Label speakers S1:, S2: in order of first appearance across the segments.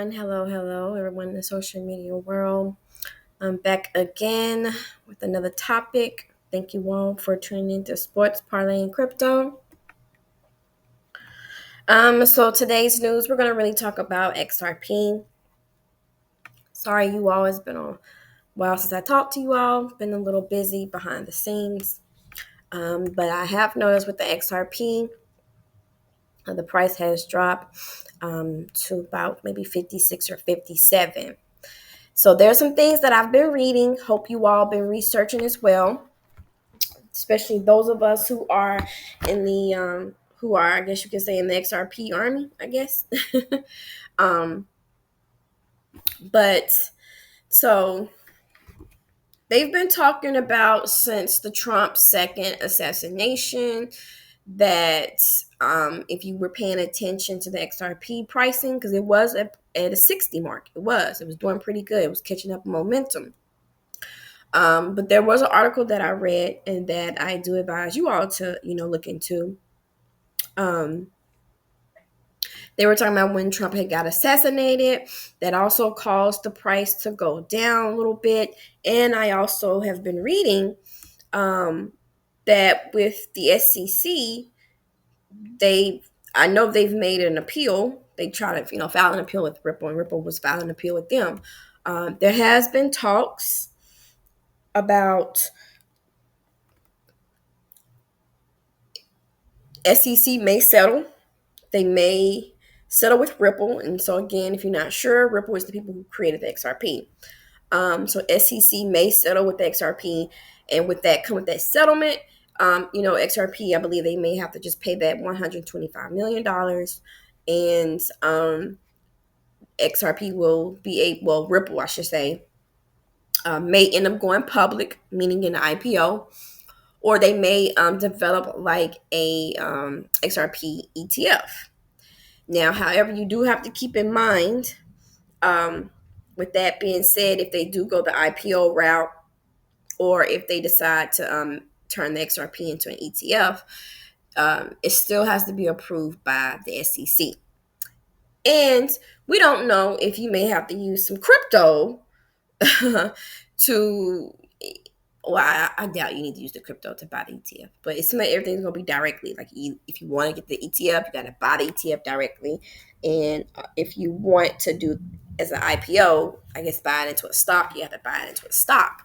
S1: everyone. Hello, everyone in the social media world. I'm back again with another topic. Thank you all for tuning into Sports Parlay and Crypto. So today's news, we're gonna really talk about XRP. Sorry, you all. It's been a while since I talked to you all. Been a little busy behind the scenes, but I have noticed with the XRP, the price has dropped to about maybe 56 or 57. So there's some things that I've been reading. Hope you all been researching as well, especially those of us who are in the who are, I guess you could say, in the XRP army, I guess. um, but so they've been talking about since the Trump second assassination that if you were paying attention to the XRP pricing, because it was at a 60 mark, it was doing pretty good. It was catching up momentum. But there was an article that I read and that I do advise you all to, look into. Um, they were talking about when Trump had got assassinated. That also caused the price to go down a little bit. And I also have been reading that with the SEC, I know they've made an appeal. They tried to, file an appeal with Ripple, and Ripple was filing an appeal with them. There has been talks about SEC may settle. They may settle with Ripple. And so, again, if you're not sure, Ripple is the people who created the XRP. So SEC may settle with the XRP. And with that, come with that settlement, XRP, I believe they may have to just pay that $125 million. And XRP will be Ripple, I should say, may end up going public, meaning in the IPO, or they may develop like a XRP ETF. Now, however, you do have to keep in mind, with that being said, if they do go the IPO route, or if they decide to turn the XRP into an ETF, it still has to be approved by the SEC. And we don't know if you may have to use some crypto to. Well, I doubt you need to use the crypto to buy the ETF, but it's everything's gonna be directly. Like if you want to get the ETF, you gotta buy the ETF directly, and if you want to do as an IPO, I guess buy it into a stock, you have to buy it into a stock.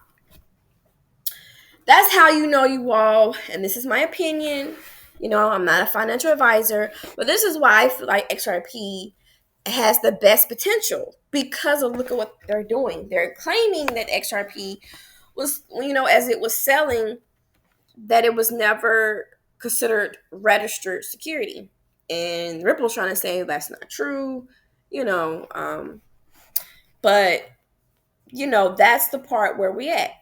S1: That's how you all, and this is my opinion. I'm not a financial advisor, but this is why I feel like XRP has the best potential because of look at what they're doing. They're claiming that XRP was, as it was selling, that it was never considered registered security. And Ripple's trying to say that's not true, you know. But, that's the part where we at.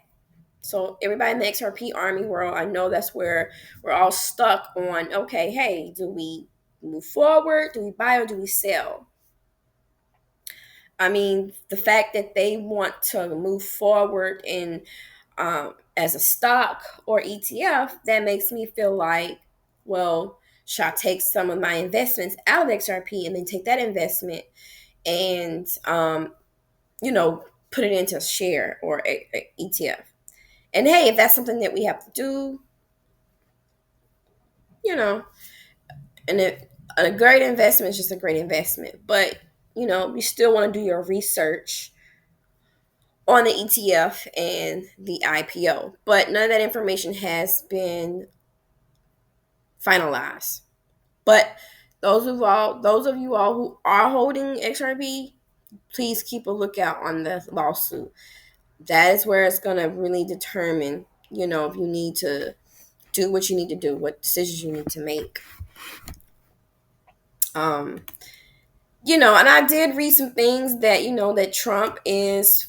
S1: So everybody in the XRP army world, I know that's where we're all stuck on, okay, hey, do we move forward? Do we buy or do we sell? I mean, the fact that they want to move forward in as a stock or ETF, that makes me feel like, well, should I take some of my investments out of the XRP and then take that investment and, put it into a share or a ETF? And hey, if that's something that we have to do, you know, and a great investment is just a great investment. But, you still want to do your research on the ETF and the IPO. But none of that information has been finalized. But those of you all who are holding XRP, please keep a lookout on the lawsuit. That is where it's gonna really determine, if you need to do what you need to do, what decisions you need to make. And I did read some things that, that Trump is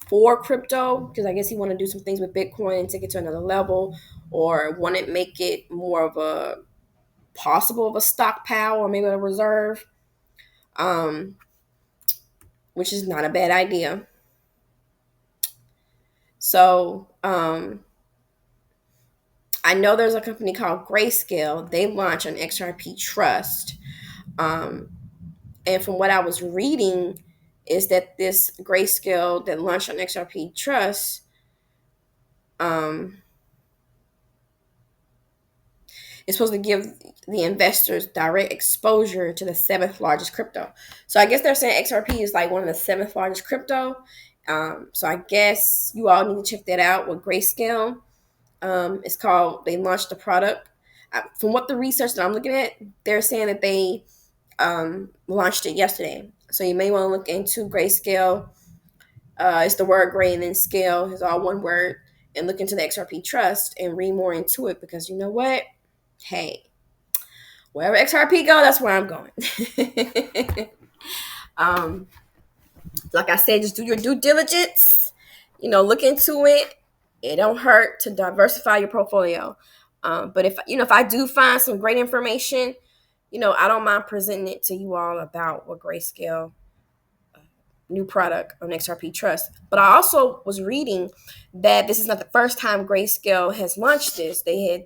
S1: for crypto because I guess he want to do some things with Bitcoin and take it to another level, or want to make it more of a possible of a stockpile or maybe a reserve, um, which is not a bad idea. So I know there's a company called Grayscale. They launch an XRP trust. And from what I was reading, is that this grayscale that launched on XRP Trust um, is supposed to give the investors direct exposure to the seventh largest crypto. So I guess they're saying XRP is like one of the seventh largest crypto. So I guess you all need to check that out with Grayscale. It's called, they launched the product. From what the research that I'm looking at, they're saying that they launched it yesterday. So you may want to look into Grayscale. It's the word gray and then scale is all one word. And look into the XRP Trust and read more into it, because you know what? Hey, wherever XRP go, that's where I'm going. um, like I said, just do your due diligence. Look into it. It don't hurt to diversify your portfolio. But if I do find some great information, I don't mind presenting it to you all about what Grayscale new product on XRP Trust. But I also was reading that this is not the first time Grayscale has launched this. They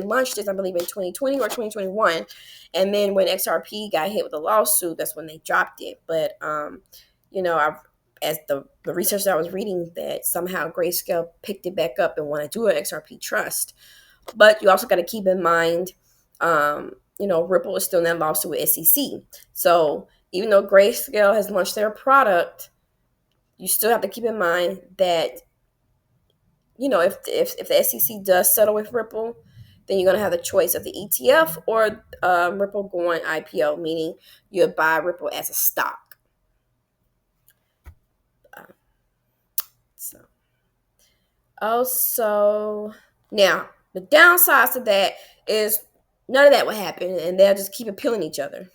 S1: launched this, I believe, in 2020 or 2021, and then when XRP got hit with a lawsuit, that's when they dropped it. But I've as the research that I was reading, that somehow Grayscale picked it back up and want to do an XRP Trust. But you also got to keep in mind, Ripple is still in that lawsuit with SEC. So even though Grayscale has launched their product, you still have to keep in mind that, if the SEC does settle with Ripple, then you're going to have the choice of the ETF or Ripple going IPO, meaning you buy Ripple as a stock. So, also, now the downsides to that is none of that will happen, and they'll just keep appealing each other.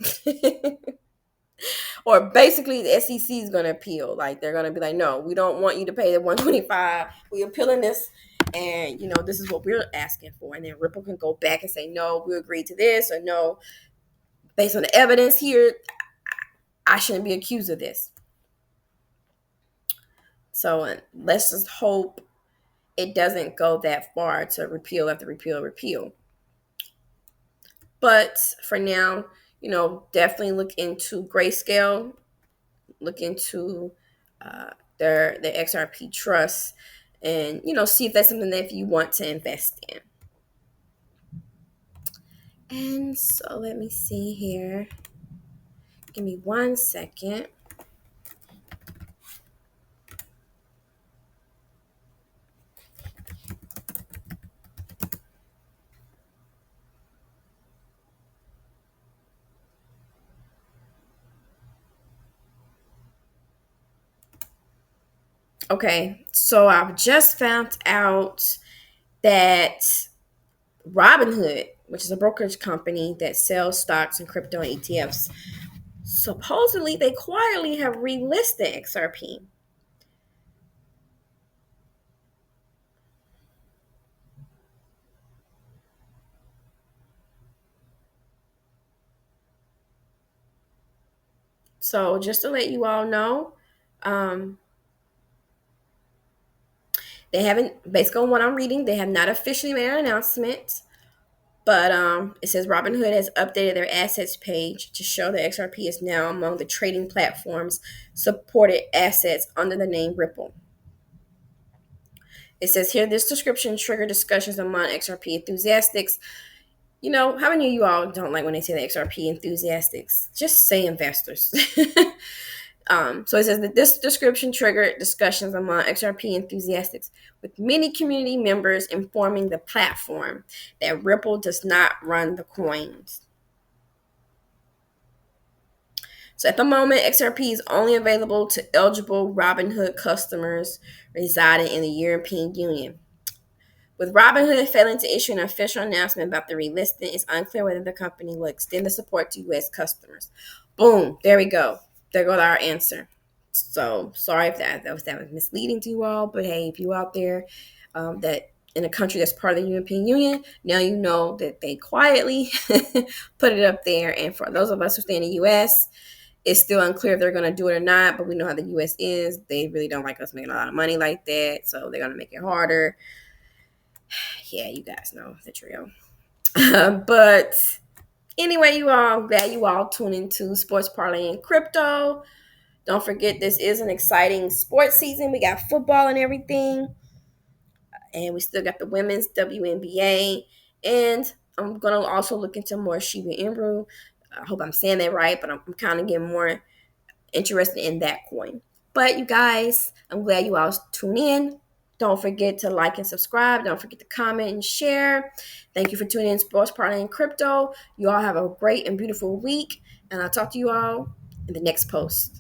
S1: Or basically the SEC is going to appeal. Like, they're going to be like, no, we don't want you to pay the 125. We're appealing this, and this is what we're asking for. And then Ripple can go back and say, no, we agreed to this, or no, based on the evidence here, I shouldn't be accused of this. So let's just hope it doesn't go that far to repeal after repeal. But for now, definitely look into Grayscale, look into their XRP Trust, and see if that's something that you want to invest in. And so let me see here. Give me 1 second. Okay, so I've just found out that Robinhood, which is a brokerage company that sells stocks and crypto and ETFs, supposedly they quietly have relisted XRP. So just to let you all know, they haven't, based on what I'm reading, they have not officially made an announcement. But it says Robinhood has updated their assets page to show that XRP is now among the trading platforms supported assets under the name Ripple. It says here, this description triggered discussions among XRP enthusiasts. How many of you all don't like when they say the XRP enthusiasts? Just say investors. So it says that this description triggered discussions among XRP enthusiasts, with many community members informing the platform that Ripple does not run the coins. So at the moment, XRP is only available to eligible Robinhood customers residing in the European Union. With Robinhood failing to issue an official announcement about the relisting, it's unclear whether the company will extend the support to U.S. customers. Boom, there we go. There goes our answer. So sorry if that was misleading to you all, but hey, if you out there that in a country that's part of the European Union, now you know that they quietly put it up there. And for those of us who stay in the U.S., it's still unclear if they're going to do it or not, but we know how the U.S. is. They really don't like us making a lot of money like that, so they're going to make it harder. Yeah, you guys know the drill. But anyway, you all, glad you all tune into Sports Parlay and Crypto. Don't forget, this is an exciting sports season. We got football and everything, and we still got the women's WNBA. And I'm gonna also look into more Shiba Inu. I hope I'm saying that right, but I'm kind of getting more interested in that coin. But you guys, I'm glad you all tune in. Don't forget to like and subscribe. Don't forget to comment and share. Thank you for tuning in Sports Partner in Crypto. You all have a great and beautiful week. And I'll talk to you all in the next post.